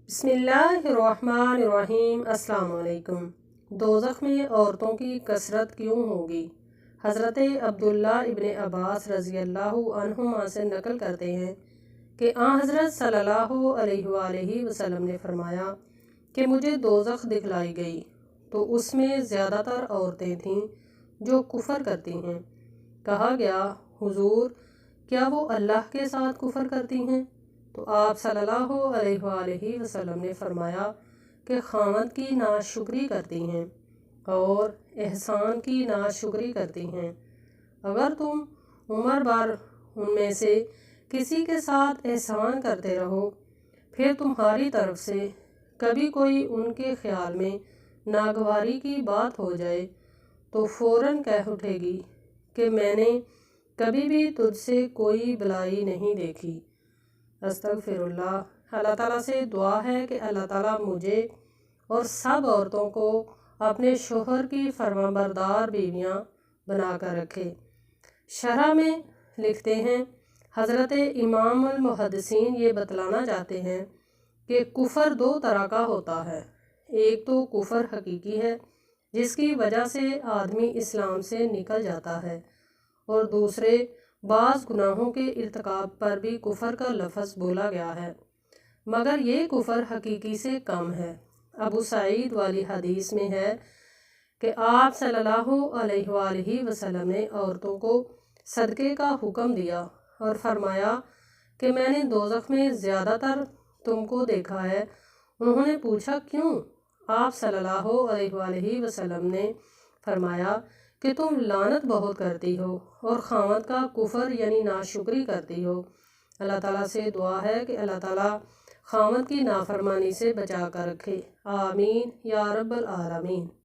بسم اللہ الرحمن الرحیم۔ السلام علیکم۔ دوزخ میں عورتوں کی کثرت کیوں ہوگی؟ حضرت عبداللہ ابن عباس رضی اللہ عنہما سے نقل کرتے ہیں کہ آن حضرت صلی اللہ علیہ وآلہ وسلم نے فرمایا کہ مجھے دوزخ دکھلائی گئی تو اس میں زیادہ تر عورتیں تھیں جو کفر کرتی ہیں۔ کہا گیا حضور کیا وہ اللہ کے ساتھ کفر کرتی ہیں؟ تو آپ صلی اللہ علیہ وآلہ وسلم نے فرمایا کہ خاوند کی ناشکری کرتی ہیں اور احسان کی ناشکری کرتی ہیں۔ اگر تم عمر بھر ان میں سے کسی کے ساتھ احسان کرتے رہو پھر تمہاری طرف سے کبھی کوئی ان کے خیال میں ناگواری کی بات ہو جائے تو فوراً کہہ اٹھے گی کہ میں نے کبھی بھی تجھ سے کوئی بلائی نہیں دیکھی۔ استغفر اللہ۔ اللہ تعالیٰ سے دعا ہے کہ اللہ تعالیٰ مجھے اور سب عورتوں کو اپنے شوہر کی فرمانبردار بیویاں بنا کر رکھے۔ شرح میں لکھتے ہیں حضرت امام المحدثین یہ بتلانا چاہتے ہیں کہ کفر دو طرح کا ہوتا ہے۔ ایک تو کفر حقیقی ہے جس کی وجہ سے آدمی اسلام سے نکل جاتا ہے، اور دوسرے بعض گناہوں کے ارتکاب پر بھی کفر کا لفظ بولا گیا ہے، مگر یہ کفر حقیقی سے کم ہے۔ ابو سعید والی حدیث میں ہے کہ آپ صلی اللہ علیہ وآلہ وسلم نے عورتوں کو صدقے کا حکم دیا اور فرمایا کہ میں نے دوزخ میں زیادہ تر تم کو دیکھا ہے۔ انہوں نے پوچھا کیوں؟ آپ صلی اللہ علیہ وآلہ وسلم نے فرمایا کہ تم لعنت بہت کرتی ہو اور خاوند کا کفر یعنی ناشکری کرتی ہو۔ اللہ تعالیٰ سے دعا ہے کہ اللہ تعالیٰ خاوند کی نافرمانی سے بچا کر رکھے۔ آمین یا رب العالمین۔